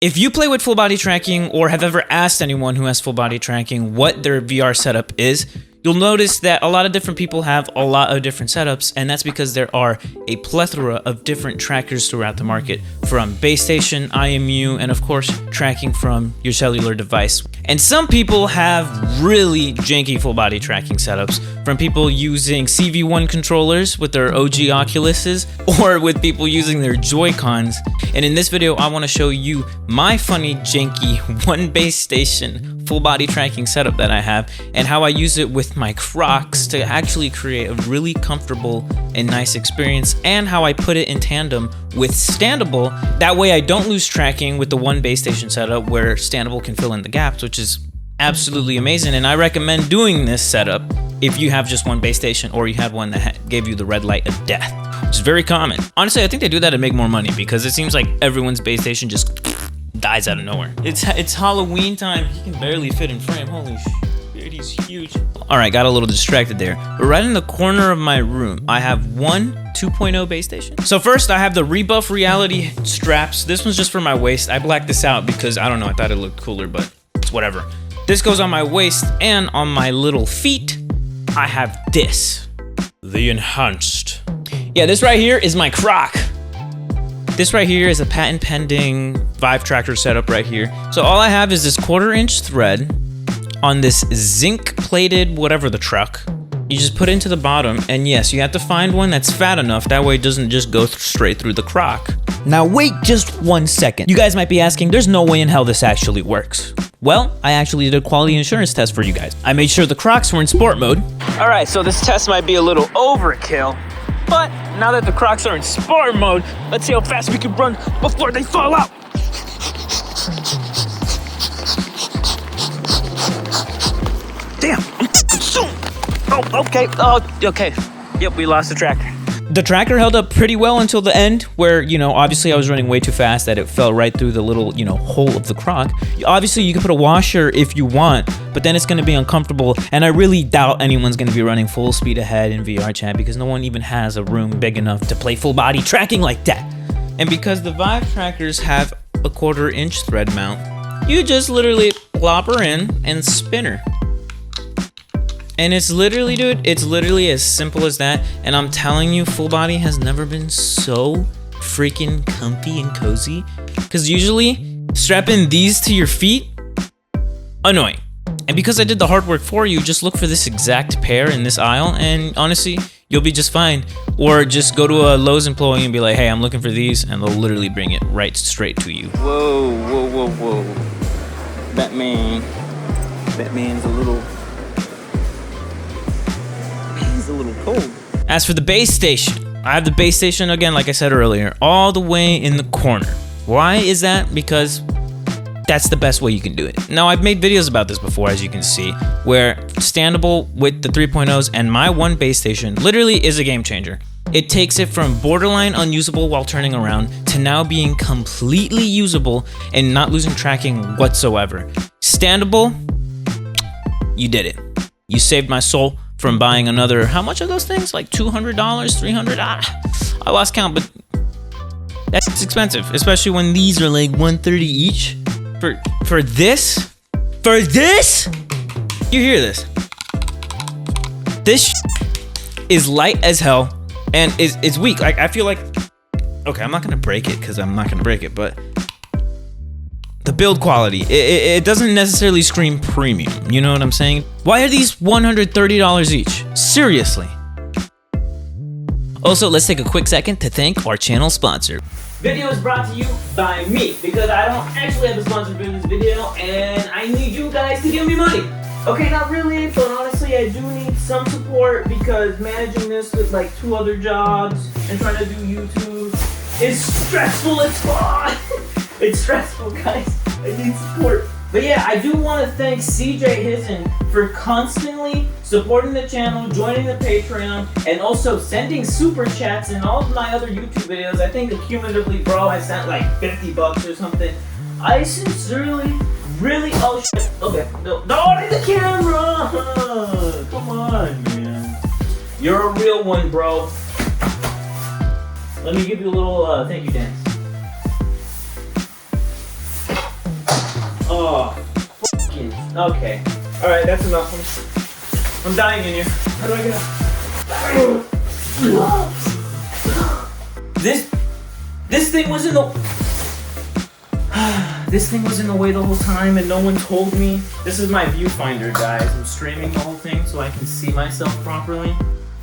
If you play with full body tracking or have ever asked anyone who has full body tracking what their VR setup is, you'll notice that a lot of different people have a lot of different setups, and that's because there are a plethora of different trackers throughout the market, from base station, IMU, and of course, tracking from your cellular device. And some people have really janky full body tracking setups, from people using CV1 controllers with their OG Oculuses, or with people using their Joy-Cons. And in this video, I want to show you my funny, janky, one base station full body tracking setup that I have, and how I use it with my Crocs to actually create a really comfortable and nice experience, and how I put it in tandem with standable. That way I don't lose tracking with the one base station setup where standable can fill in the gaps, which is absolutely amazing. And I recommend doing this setup if you have just one base station, or you had one that gave you the red light of death, which is very common. Honestly, I think they do that to make more money, because it seems like everyone's base station just dies out of nowhere. It's Halloween time. He can barely fit in frame. Holy shit, he's huge. All right, got a little distracted there. But right in the corner of my room, I have one 2.0 base station. So first, I have the Rebuff Reality straps. This one's just for my waist. I blacked this out because, I don't know, I thought it looked cooler, but it's whatever. This goes on my waist, and on my little feet, I have this, the Enhanced. Yeah, this right here is my Croc. This right here is a patent pending Vive tracker setup right here. So all I have is this 1/4-inch thread on this zinc plated whatever the truck. You just put it into the bottom, and yes, you have to find one that's fat enough, that way it doesn't just go straight through the Croc. Now wait just 1 second. You guys might be asking, there's no way in hell this actually works. Well, I actually did a quality insurance test for you guys. I made sure the Crocs were in sport mode. All right, so this test might be a little overkill, but now that the Crocs are in sport mode, let's see how fast we can run before they fall out. Damn. Oh, okay. Oh, okay. Yep, we lost the tracker. The tracker held up pretty well until the end, where, you know, obviously I was running way too fast that it fell right through the little, you know, hole of the Croc. Obviously, you can put a washer if you want, but then it's going to be uncomfortable, and I really doubt anyone's going to be running full speed ahead in VR chat, because no one even has a room big enough to play full body tracking like that. And because the Vive trackers have a 1/4-inch thread mount, you just literally plop her in and spin her. And it's literally, dude, it's literally as simple as that. And I'm telling you, full body has never been so freaking comfy and cozy. Because usually, strapping these to your feet, annoying. And because I did the hard work for you, just look for this exact pair in this aisle, and honestly, you'll be just fine. Or just go to a Lowe's employee and be like, hey, I'm looking for these, and they'll literally bring it right straight to you. Whoa, whoa, whoa, whoa. Batman's a little cold. As for the base station, I have the base station, again, like I said earlier, all the way in the corner. Why is that? Because that's the best way you can do it. Now, I've made videos about this before, as you can see, where standable with the 3.0s and my one base station literally is a game changer. It takes it from borderline unusable while turning around to now being completely usable and not losing tracking whatsoever. Standable, you did it. You saved my soul from buying another, how much are those things? Like $200, $300? I lost count, but that's expensive, especially when these are like $130 each. For this? For this? You hear this? This is light as hell, and it's weak. Like, I feel like, okay, I'm not gonna break it, because I'm not gonna break it, but the build quality, it doesn't necessarily scream premium, you know what I'm saying? Why are these $130 each? Seriously. Also, let's take a quick second to thank our channel sponsor. Video is brought to you by me, because I don't actually have a sponsor for this video, and I need you guys to give me money. Okay, not really, but honestly, I do need some support, because managing this with like 2 other jobs and trying to do YouTube is stressful as fuck. It's stressful, guys. I need support. But yeah, I do want to thank CJ Hizen for constantly supporting the channel, joining the Patreon, and also sending super chats in all of my other YouTube videos. I think cumulatively, bro, I sent like $50 or something. I sincerely, really, oh shit. Okay, no, in the camera. Come on, man. You're a real one, bro. Let me give you a little thank you dance. Okay. All right, that's enough. I'm dying in here. How do I get out? This thing was in the this thing was in the way the whole time and no one told me. This is my viewfinder, guys. I'm streaming the whole thing so I can see myself properly.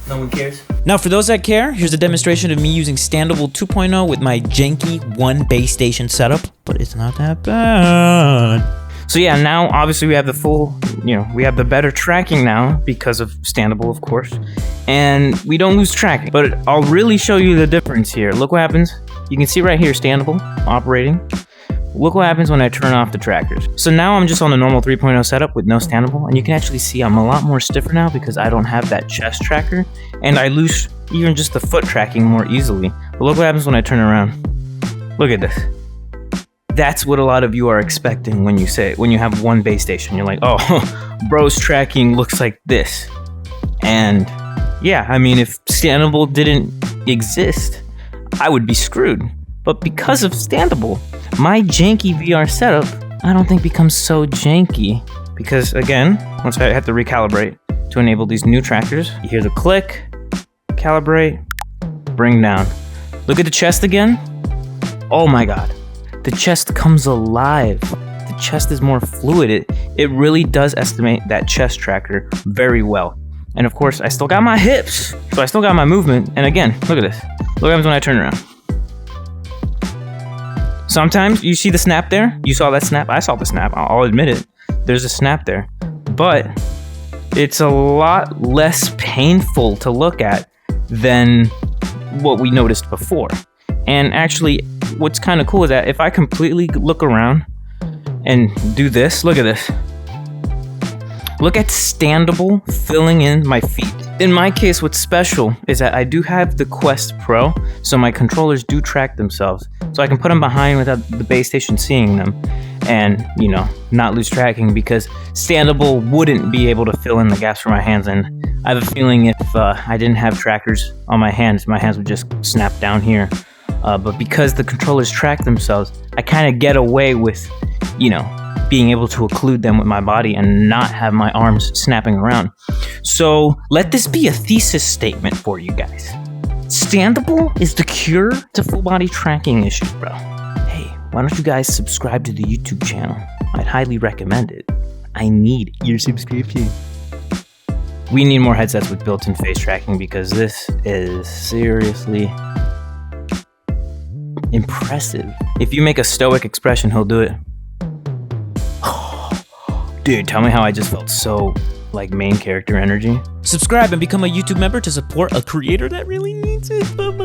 No one cares. Now, for those that care, here's a demonstration of me using Standable 2.0 with my janky one base station setup, but it's not that bad. So yeah, now obviously we have the full, we have the better tracking now because of Standable, of course, and we don't lose tracking. But I'll really show you the difference here. Look what happens. You can see right here, Standable operating. Look what happens when I turn off the trackers. So now I'm just on the normal 3.0 setup with no Standable, and you can actually see I'm a lot more stiffer now because I don't have that chest tracker, and I lose even just the foot tracking more easily. But look what happens when I turn around. Look at this. That's what a lot of you are expecting when you have one base station. You're like, oh, bro's tracking looks like this. And yeah, I mean, if Standable didn't exist, I would be screwed. But because of Standable, my janky VR setup, I don't think becomes so janky. Because again, once I have to recalibrate to enable these new trackers, you hear the click, calibrate, bring down. Look at the chest again. Oh my God. The chest comes alive. The chest is more fluid. It really does estimate that chest tracker very well. And of course, I still got my hips, so I still got my movement. And again, look at this. Look what happens when I turn around. Sometimes you see the snap there. You saw that snap. I saw the snap. I'll admit it. There's a snap there. But it's a lot less painful to look at than what we noticed before. And actually, what's kind of cool is that if I completely look around and do this, look at this. Look at Standable filling in my feet. In my case, what's special is that I do have the Quest Pro, so my controllers do track themselves. So I can put them behind without the base station seeing them and, not lose tracking because Standable wouldn't be able to fill in the gaps for my hands. And I have a feeling if I didn't have trackers on my hands would just snap down here. But because the controllers track themselves, I kind of get away with, being able to occlude them with my body and not have my arms snapping around. So let this be a thesis statement for you guys. Standable is the cure to full body tracking issues, bro. Hey, why don't you guys subscribe to the YouTube channel? I'd highly recommend it. I need your subscription. We need more headsets with built-in face tracking because this is seriously impressive. If you make a stoic expression, he'll do it. Dude, tell me how I just felt so main character energy. Subscribe and become a YouTube member to support a creator that really needs it. Bye-bye.